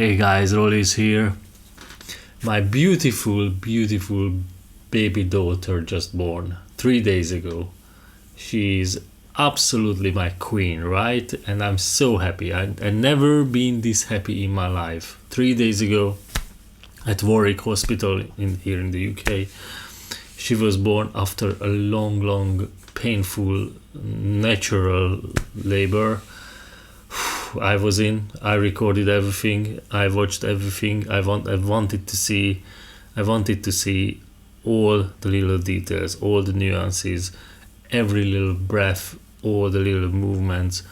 Hey guys, Rolly's here. My beautiful baby daughter just born 3 days ago. She's absolutely my queen, right? And I'm so happy. I never been this happy in my life. 3 days ago at Warwick Hospital here in the UK, she was born after a long, painful, natural labor. I recorded everything, I watched everything. I wanted to see all the little details, all the nuances, every little breath, all the little movements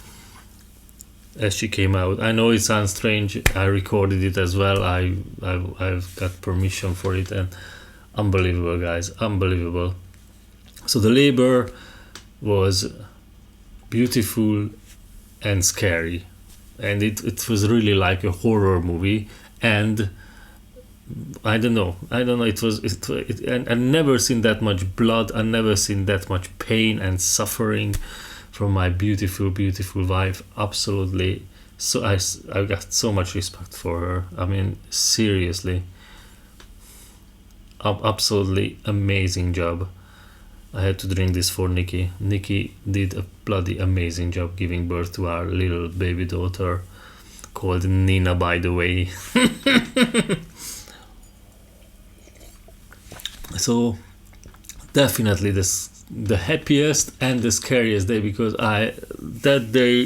as she came out. I know it sounds strange. I recorded it as well. I've got permission for it, and unbelievable, guys, unbelievable. So the labor was beautiful and scary, and it was really like a horror movie. And I don't know, and I've never seen that much blood. I've never seen that much pain and suffering from my beautiful wife. Absolutely. So I got so much respect for her. I mean, seriously, absolutely amazing job. I had to drink this for Nikki. Nikki did a bloody amazing job giving birth to our little baby daughter, called Nina, by the way. So definitely the happiest and the scariest day, because that day,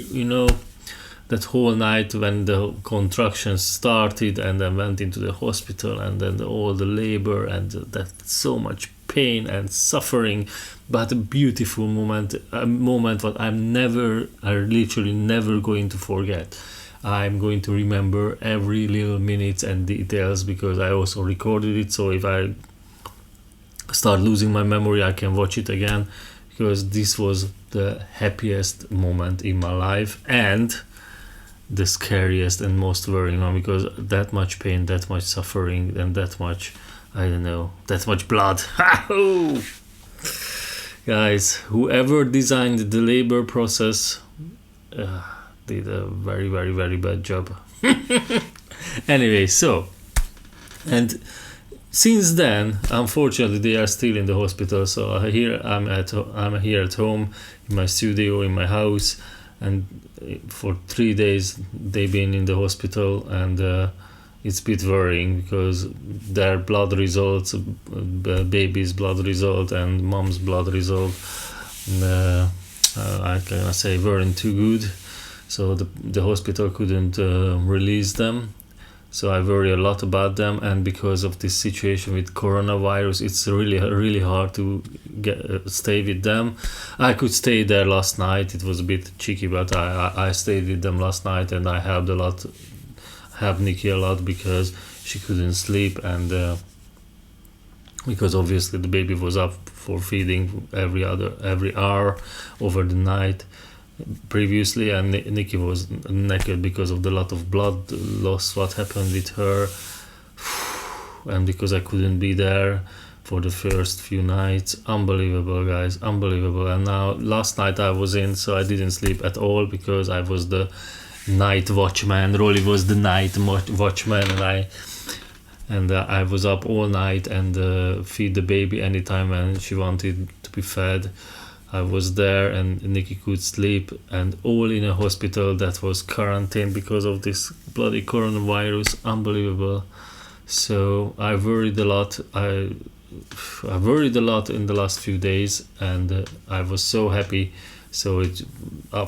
that whole night when the contractions started and then went into the hospital, and then all the labor and that so much pain and suffering, but a beautiful moment, a moment that I'm literally never going to forget. I'm going to remember every little minute and details, because I also recorded it. So if I start losing my memory, I can watch it again, because this was the happiest moment in my life and the scariest and most worrying one, because that much pain, that much suffering, and that much, I don't know, that much blood. Guys, whoever designed the labor process did a very bad job. Anyway, so, and since then, unfortunately, they are still in the hospital. So I'm here at home in my studio, in my house, and for 3 days they've been in the hospital, and it's a bit worrying, because their blood results, baby's blood result and mom's blood result, I can say, weren't too good. So the hospital couldn't release them. So I worry a lot about them, and because of this situation with coronavirus, it's really hard to stay with them. I could stay there last night. It was a bit cheeky, but I stayed with them last night, and I helped Nikki a lot, because she couldn't sleep, and because obviously the baby was up for feeding every hour over the night previously, and Nikki was naked because of the lot of blood loss what happened with her, and because I couldn't be there for the first few nights. Unbelievable, guys, unbelievable. And now last night I was in, so I didn't sleep at all, because I was the night watchman. Rolly was the night watchman, and I was up all night and feed the baby anytime when she wanted to be fed. I was there, and Nikki could sleep, and all in a hospital that was quarantined because of this bloody coronavirus. Unbelievable. So I worried a lot. I worried a lot in the last few days, and I was so happy. So it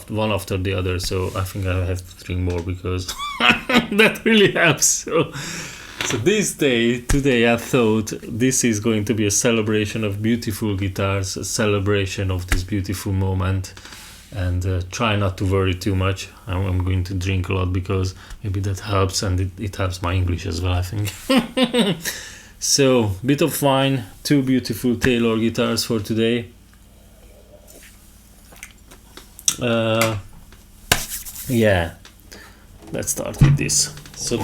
one after the other. So I think I have to drink more, because that really helps. So today, I thought this is going to be a celebration of beautiful guitars, a celebration of this beautiful moment, and try not to worry too much. I'm going to drink a lot, because maybe that helps, and it helps my English as well, I think. So, bit of wine, 2 beautiful Taylor guitars for today. Yeah, let's start with this. So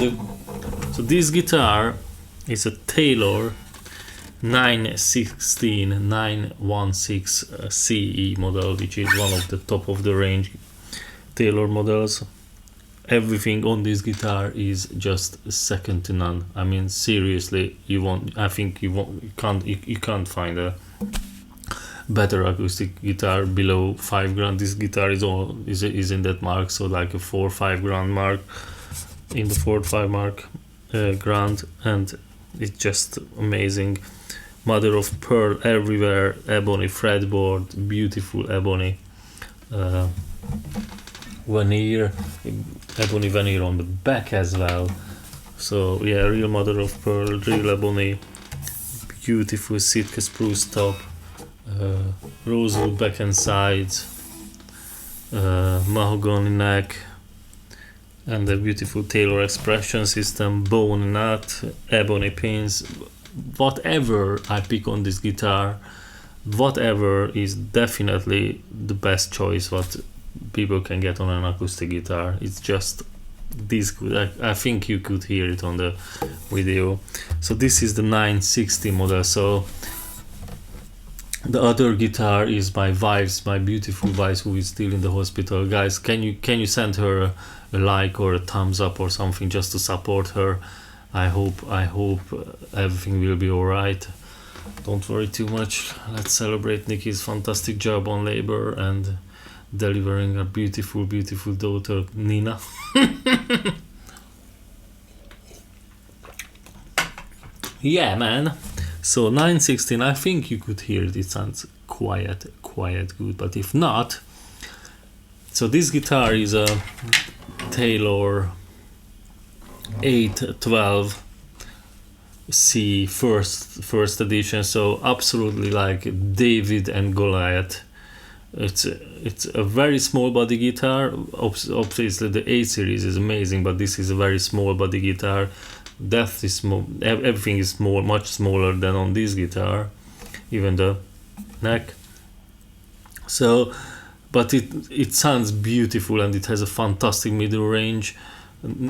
this guitar is a Taylor 916 CE model, which is one of the top of the range Taylor models. everything on this guitar is just second to none. I mean, seriously, you can't find a better acoustic guitar below 5 grand. This guitar is in that mark, so like a 4 or 5 grand mark, in the 4 or 5 mark grand, and it's just amazing. Mother of pearl everywhere, ebony fretboard, beautiful ebony veneer, ebony veneer on the back as well. So yeah, real mother of pearl, real ebony, beautiful Sitka spruce top, rosewood back and sides, mahogany neck, and a beautiful Taylor expression system, bone nut, ebony pins. Whatever I pick on this guitar, whatever is definitely the best choice what people can get on an acoustic guitar. It's just this good. I think you could hear it on the video. So this is the 960 model. So the other guitar is my wife's, my beautiful wife, who is still in the hospital. Guys, can you send her a like or a thumbs up or something just to support her? I hope everything will be alright. Don't worry too much. Let's celebrate Nikki's fantastic job on labor and delivering a beautiful daughter, Nina. Yeah, man. So 916, I think you could hear it. It sounds quiet good. But if not, so this guitar is a Taylor 812 C first edition. So absolutely like David and Goliath. It's a very small body guitar. Obviously the A series is amazing, but this is a very small body guitar. Depth is small, everything is small, much smaller than on this guitar, even the neck. So, but it sounds beautiful, and it has a fantastic middle range.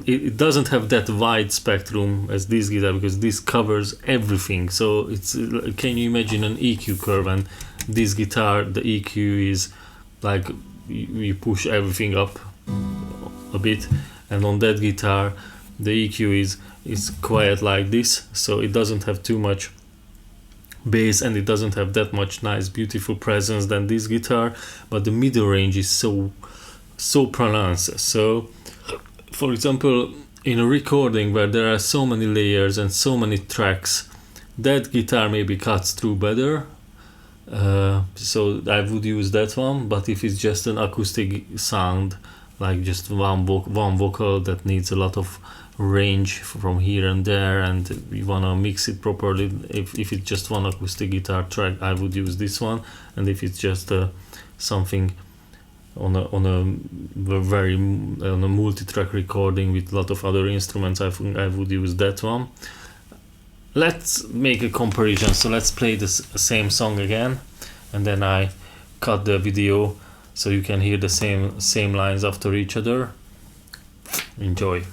It doesn't have that wide spectrum as this guitar, because this covers everything. So it's, can you imagine an EQ curve? And this guitar, the EQ is like you push everything up a bit, and on that guitar the EQ is quiet like this, so it doesn't have too much bass, and it doesn't have that much nice beautiful presence than this guitar, but the middle range is so pronounced. So for example, in a recording where there are so many layers and so many tracks, that guitar maybe cuts through better. So I would use that one. But if it's just an acoustic sound, like just one vocal that needs a lot of range from here and there, and you want to mix it properly, if it's just one acoustic guitar track, I would use this one. And if it's just something on a multi-track recording with a lot of other instruments, I think I would use that one. Let's make a comparison. So let's play the same song again, and then I cut the video so you can hear the same lines after each other. Enjoy.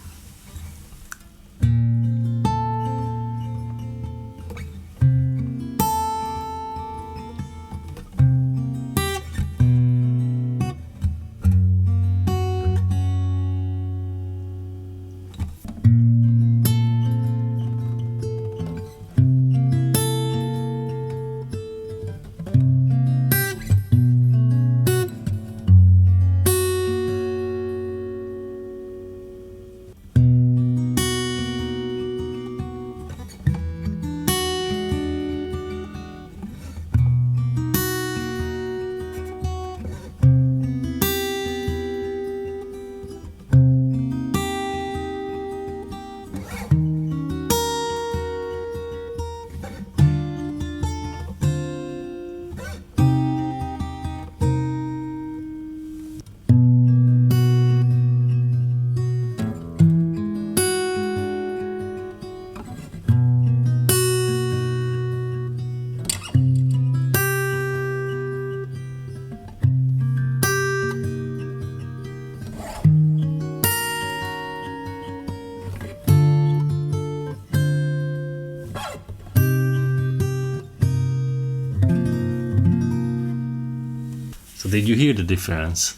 So did you hear the difference?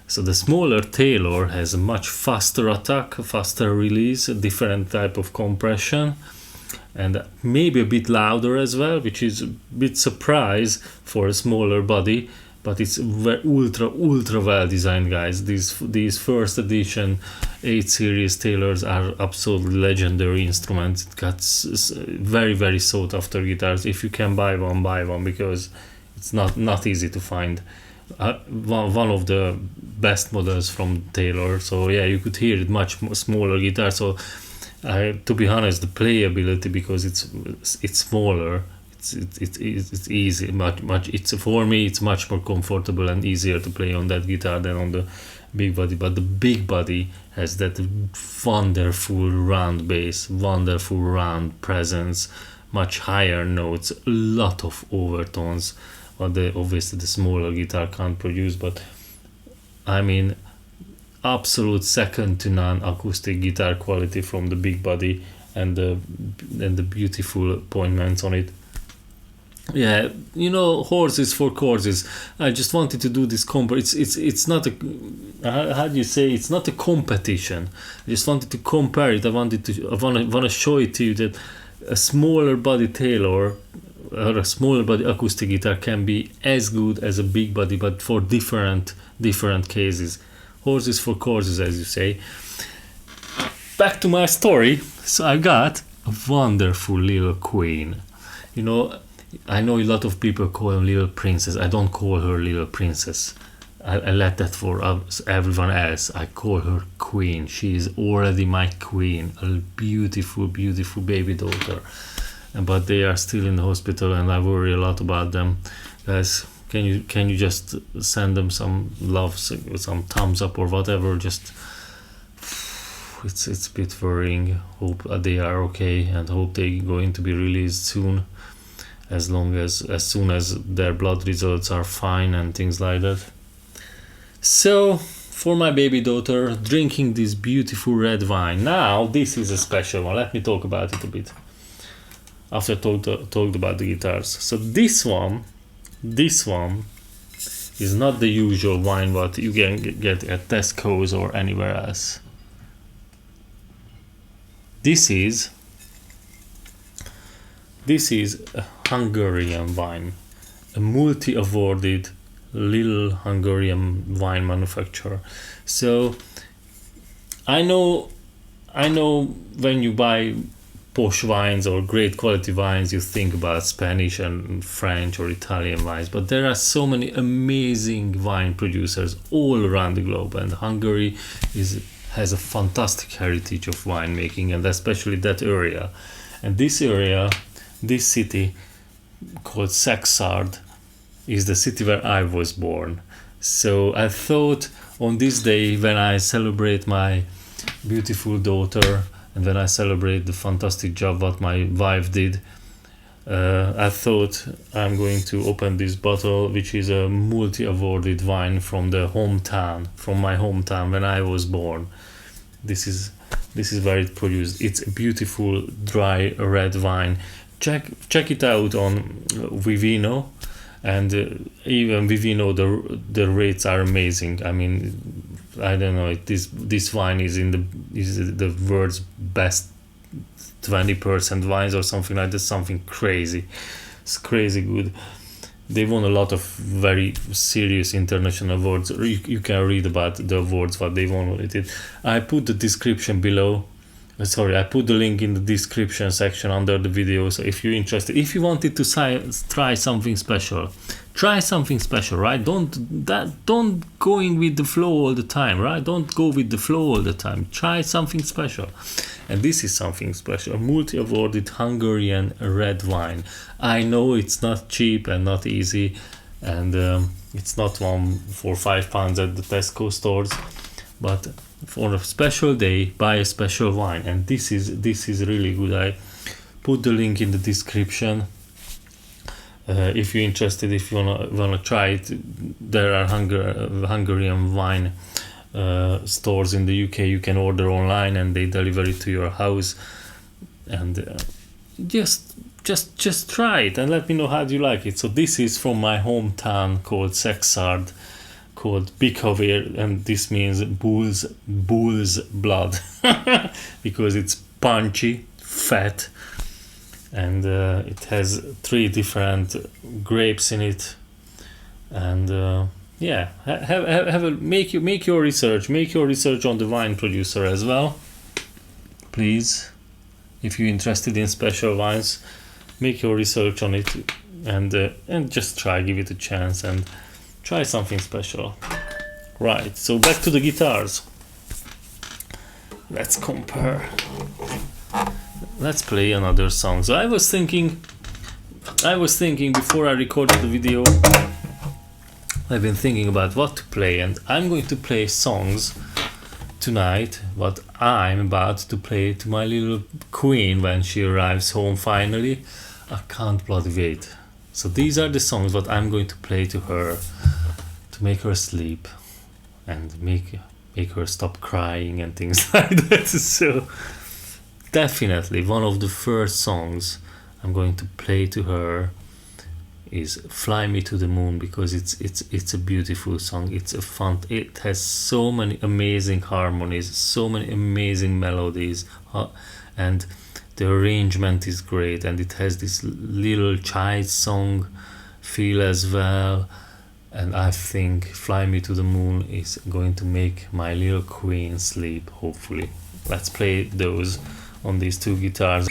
So So the smaller Taylor has a much faster attack, faster release, a different type of compression, and maybe a bit louder as well, which is a bit surprise for a smaller body. But it's ultra well designed, guys. These first edition 8 series Taylors are absolutely legendary instruments. It got very sought after guitars. If you can buy one, because it's not easy to find. One of the best models from Taylor. So yeah, you could hear it much smaller guitar. So to be honest, the playability, because it's smaller, it's easy, much. It's for me, it's much more comfortable and easier to play on that guitar than on the big body. But the big body has that wonderful round bass, wonderful round presence, much higher notes, a lot of overtones. What obviously the smaller guitar can't produce, but I mean, absolute second to none acoustic guitar quality from the big body, and the beautiful appointments on it. Yeah, horses for courses. I just wanted to do this it's not a, how do you say, it's not a competition. I just wanted to compare it. I want to show it to you that a smaller body Taylor or a smaller body acoustic guitar can be as good as a big body, but for different cases. Horses for courses, as you say. Back to my story. So I got a wonderful little queen. I know a lot of people call her Little Princess. I don't call her Little Princess. I let that for everyone else. I call her Queen. She is already my queen. A beautiful baby daughter. But they are still in the hospital, and I worry a lot about them. Guys, can you just send them some love, some thumbs up or whatever? Just it's a bit worrying. Hope they are okay, and hope they going to be released soon. As soon as their blood results are fine and things like that. So, for my baby daughter, drinking this beautiful red wine. Now, this is a special one. Let me talk about it a bit. After I talked about the guitars. So this one is not the usual wine what you can get at Tesco's or anywhere else. This is a Hungarian wine, a multi-awarded little Hungarian wine manufacturer. So I know when you buy posh wines or great quality wines, you think about Spanish and French or Italian wines, but there are so many amazing wine producers all around the globe, and Hungary has a fantastic heritage of winemaking, and especially that area. And this city called Szexárd is the city where I was born. So I thought on this day, when I celebrate my beautiful daughter and when I celebrate the fantastic job what my wife did, I thought I'm going to open this bottle, which is a multi-awarded wine from my hometown when I was born. This is where it produced. It's a beautiful dry red wine. Check it out on Vivino, and even Vivino the rates are amazing. I mean, I don't know, this wine is the world's best 20% wines or something like that, something crazy. It's crazy good. They won a lot of very serious international awards. You can read about the awards what they won with it. I put the description below. I put the link in the description section under the video. So if you're interested, if you wanted to try something special, right? Don't going with the flow all the time, right? Don't go with the flow all the time. Try something special. And this is something special, a multi-awarded Hungarian red wine. I know it's not cheap and not easy, and it's not one for £5 at the Tesco stores, but for a special day, buy a special wine. And this is really good. I put the link in the description. If you're interested, if you wanna try it, there are Hungarian wine stores in the UK. You can order online and they deliver it to your house. And just try it and let me know how do you like it. So this is from my hometown called Szexárd, called Bikavir, and this means bull's blood because it's punchy, fat, and it has 3 different grapes in it. And yeah, make your research on the wine producer as well, please. If you're interested in special wines, make your research on it, and just give it a chance and try something special. Right, so back to the guitars. Let's compare. Let's play another song. So I was thinking before I recorded the video, I've been thinking about what to play, and I'm going to play songs tonight what I'm about to play to my little queen when she arrives home finally. I can't bloody wait. So these are the songs what I'm going to play to her to make her sleep and make her stop crying and things like that. So definitely one of the first songs I'm going to play to her is Fly Me to the Moon, because it's a beautiful song. It's a fun, it has so many amazing harmonies, so many amazing melodies, and the arrangement is great, and it has this little child song feel as well. And I think Fly Me to the Moon is going to make my little queen sleep, hopefully. Let's play those on these 2 guitars.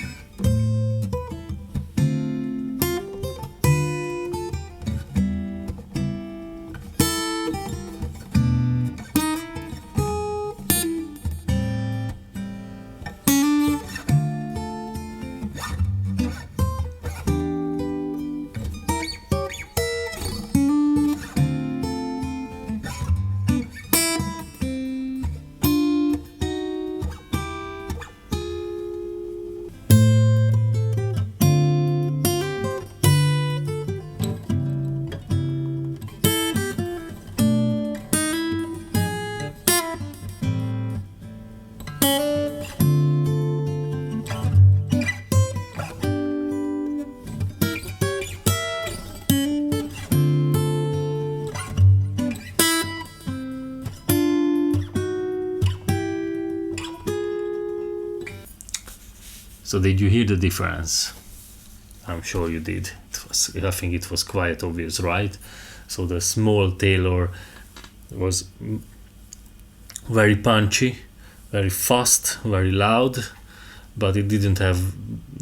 So did you hear the difference? I'm sure you did. I think it was quite obvious, right? So the small Taylor was very punchy, very fast, very loud, but it didn't have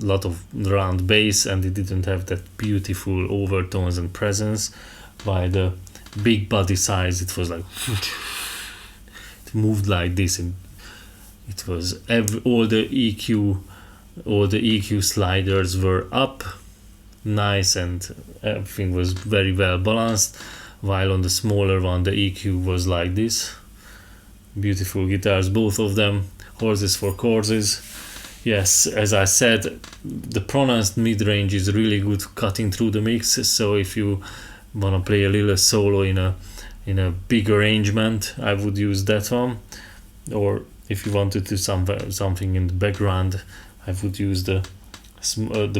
a lot of round bass, and it didn't have that beautiful overtones and presence. By the big body size, it was like it moved like this, and it was all the EQ sliders were up, nice, and everything was very well balanced. While on the smaller one, the EQ was like this. Beautiful guitars, both of them. Horses for courses. Yes, as I said, the pronounced mid-range is really good cutting through the mix. So if you wanna play a little solo in a big arrangement, I would use that one. Or if you wanted to do something in the background, I would use the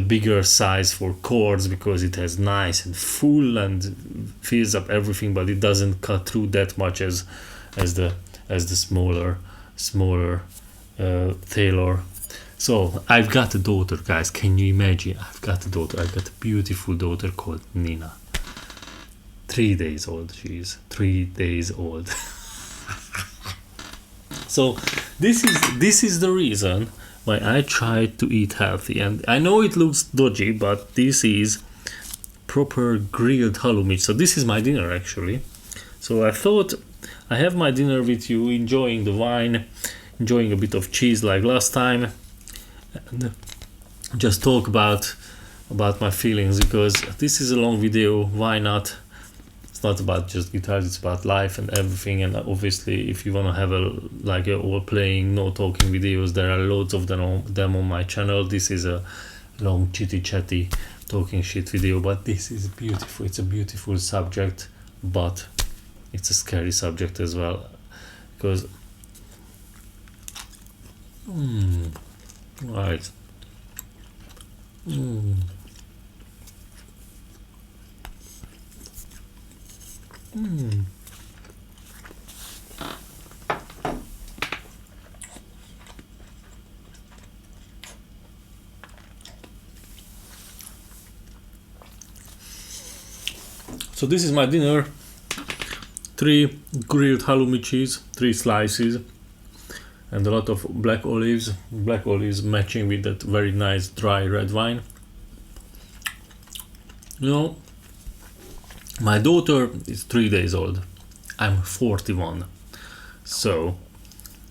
bigger size for chords, because it has nice and full and fills up everything, but it doesn't cut through that much as the smaller Taylor. So I've got a daughter, guys. Can you imagine? I've got a daughter. I've got a beautiful daughter called Nina. 3 days old. She is 3 days old. So this is the reason why I try to eat healthy, and I know it looks dodgy, but this is proper grilled halloumi. So this is my dinner, actually. So I thought I have my dinner with you, enjoying the wine, enjoying a bit of cheese like last time, and just talk about my feelings, because this is a long video. Why not? It's not about just guitars, it's about life and everything. And obviously, if you want to have a all playing, no talking videos, there are loads of them on my channel. This is a long chitty chatty talking shit video, but this is beautiful. It's a beautiful subject, but it's a scary subject as well, because right. So this is my dinner. 3 grilled halloumi cheese, 3 slices, and a lot of black olives. Black olives matching with that very nice dry red wine. You know, my daughter is 3 days old. I'm 41. So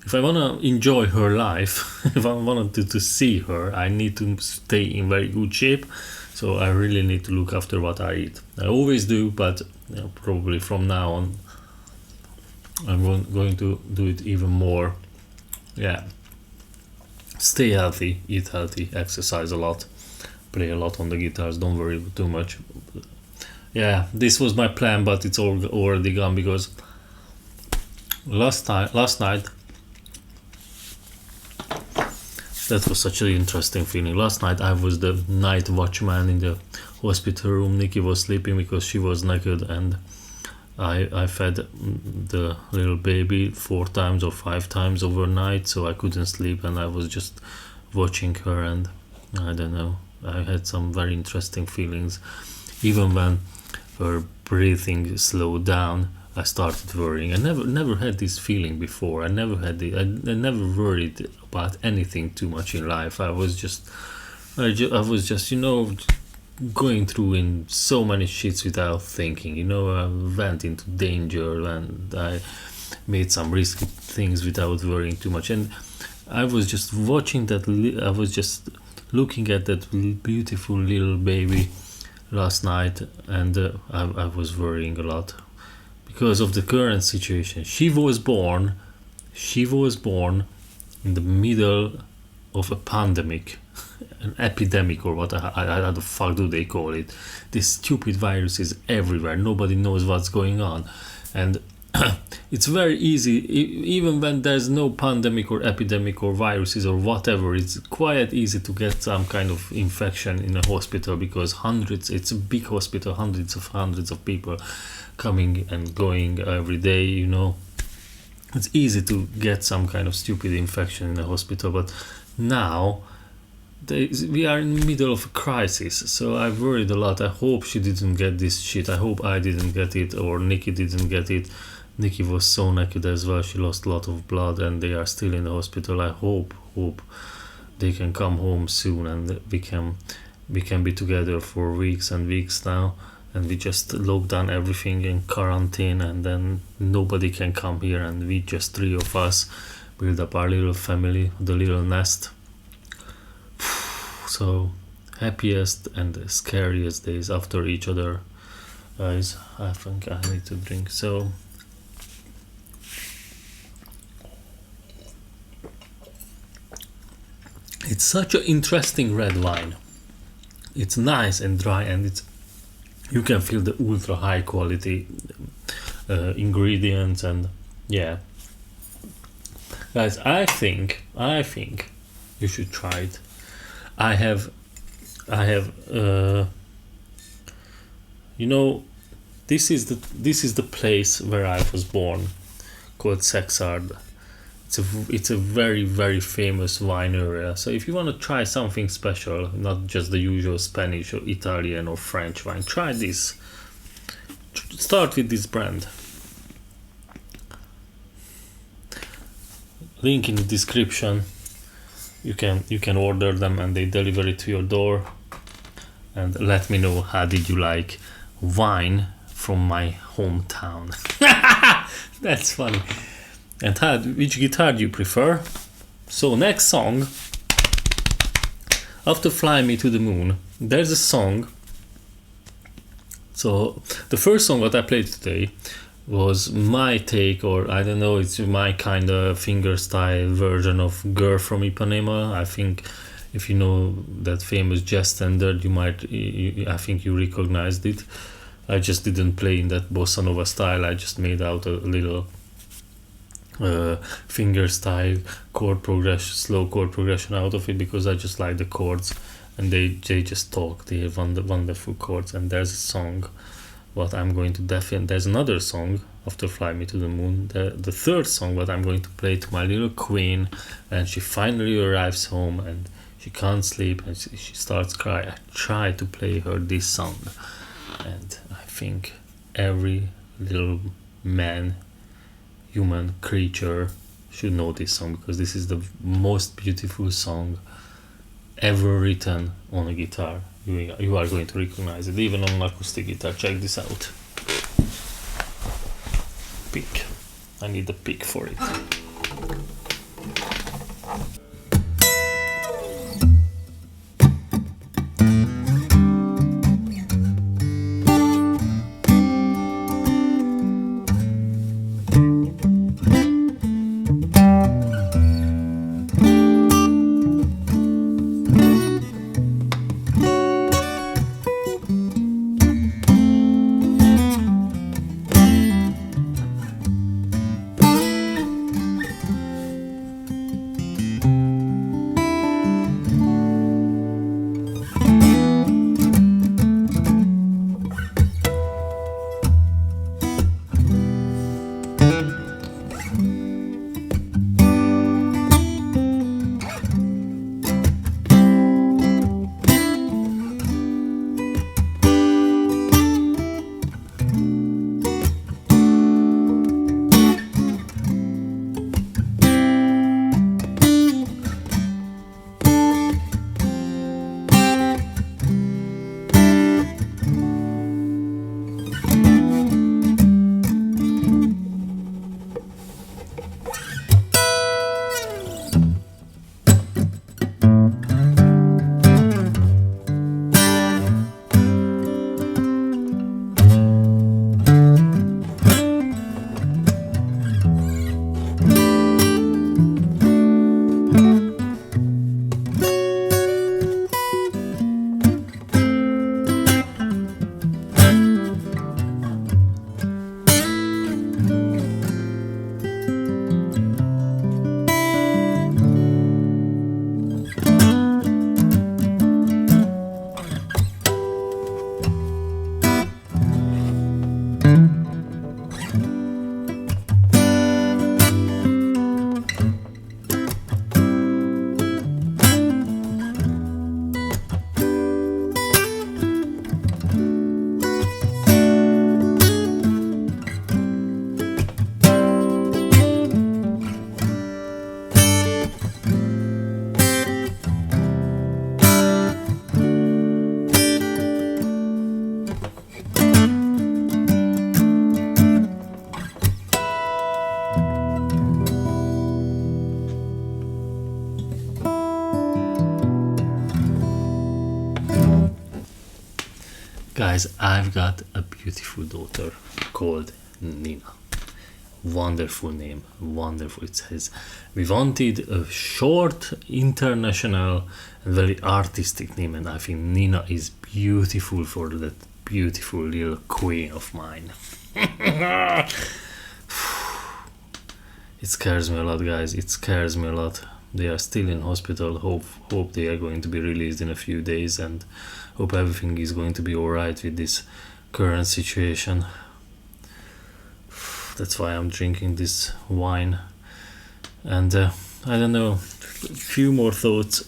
if I wanna enjoy her life, if I wanted to see her, I need to stay in very good shape. So I really need to look after what I eat. I always do, but probably from now on I'm going to do it even more. Yeah. Stay healthy, eat healthy, exercise a lot, play a lot on the guitars, don't worry too much. Yeah, this was my plan, but it's all already gone because last night that was such an interesting feeling. Last night I was the night watchman in the hospital room. Nikki was sleeping because she was naked, and I fed the little baby 4 times or 5 times overnight, so I couldn't sleep, and I was just watching her, and I don't know, I had some very interesting feelings. Even when her breathing slowed down, I started worrying. I never had this feeling before. I never had it. I never worried about anything too much in life. I was just going through in so many shits without thinking. I went into danger and I made some risky things without worrying too much. And I was just watching that. I was just looking at that beautiful little baby last night, and I was worrying a lot because of the current situation. She was born in the middle of a pandemic, an epidemic, or what how the fuck do they call it? This stupid virus is everywhere. Nobody knows what's going on, and it's very easy, even when there's no pandemic or epidemic or viruses or whatever, it's quite easy to get some kind of infection in a hospital, because it's a big hospital, hundreds of people coming and going every day. It's easy to get some kind of stupid infection in a hospital. But now we are in the middle of a crisis, so I worried a lot. I hope she didn't get this shit. I hope I didn't get it, or Nikki didn't get it. Nikki was so naked as well. She lost a lot of blood, and they are still in the hospital. I hope they can come home soon, and we can be together for weeks and weeks now. And we just lock down everything in quarantine, and then nobody can come here, and we just 3 of us build up our little family, the little nest. So happiest and scariest days after each other, guys. I think I need to drink. So it's such an interesting red wine. It's nice and dry, and you can feel the ultra high quality ingredients, and yeah, guys, I think you should try it. I have this is the place where I was born, called Sexard. It's a very, very famous wine area. So if you want to try something special, not just the usual Spanish or Italian or French wine, try this. Start with this brand. Link in the description. You can order them, and they deliver it to your door. And let me know, how did you like wine from my hometown? That's funny. And which guitar do you prefer? So next song, after Fly Me to the Moon, there's a song. So the first song that I played today was my take, or I don't know, it's my kind of fingerstyle version of Girl from Ipanema. I think if you know that famous jazz standard, I think you recognized it. I just didn't play in that bossa nova style. I just made out a little fingerstyle slow chord progression out of it, because I just like the chords, and they just talk. They have wonderful chords. And there's a song what I'm going to there's another song after Fly Me to the Moon, the third song what I'm going to play to my little queen, and she finally arrives home and she can't sleep, and she starts crying. I try to play her this song, and I think every little man, human creature should know this song, because this is the most beautiful song ever written on a guitar. You are going to recognize it even on an acoustic guitar. Check this out. Pick. I need the pick for it. Guys, I've got a beautiful daughter called Nina. Wonderful name, wonderful. It says, we wanted a short, international, and very artistic name, and I think Nina is beautiful for that beautiful little queen of mine. It scares me a lot, guys. It scares me a lot. They are still in hospital. Hope they are going to be released in a few days, and hope everything is going to be alright with this current situation. That's why I'm drinking this wine. And I don't know, a few more thoughts.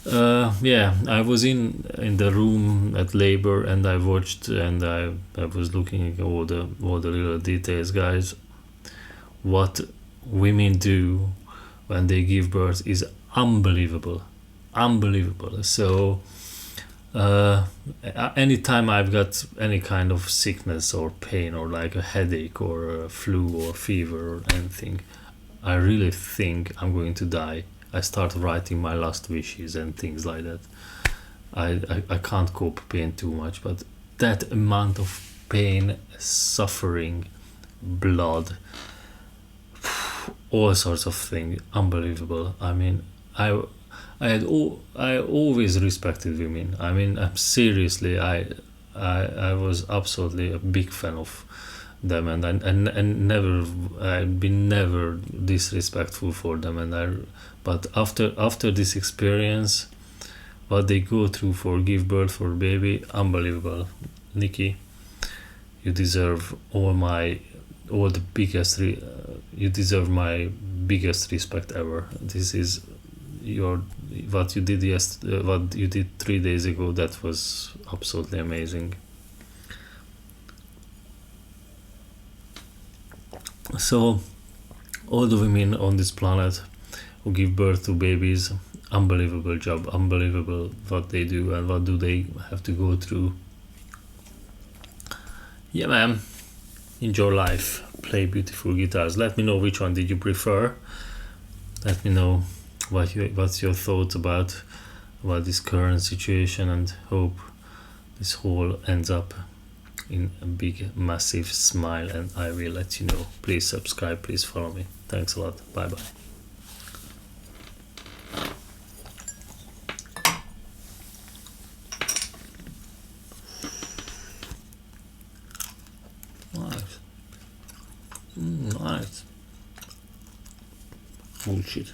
I was in the room at labor, and I watched, and I was looking at all the little details, guys. What women do when they give birth is unbelievable. So anytime I've got any kind of sickness or pain, or like a headache or a flu or fever or anything, I really think I'm going to die. I start writing my last wishes and things like that. I can't cope pain too much, but that amount of pain, suffering, blood, all sorts of things, unbelievable. I mean, I always respected women. I mean, I'm seriously, I was absolutely a big fan of them, and I've been never disrespectful for them, but after this experience, what they go through for give birth for a baby, unbelievable. Nikki, you deserve you deserve my biggest respect ever. This is what you did 3 days ago. That was absolutely amazing. So all the women on this planet who give birth to babies, unbelievable job, unbelievable what they do and what do they have to go through. Yeah, man, enjoy life, play beautiful guitars. Let me know which one did you prefer. Let me know what's your thoughts about this current situation, and hope this whole ends up in a big massive smile, and I will let you know. Please subscribe, please follow me. Thanks a lot. Bye bye. Nice. Nice. Bullshit.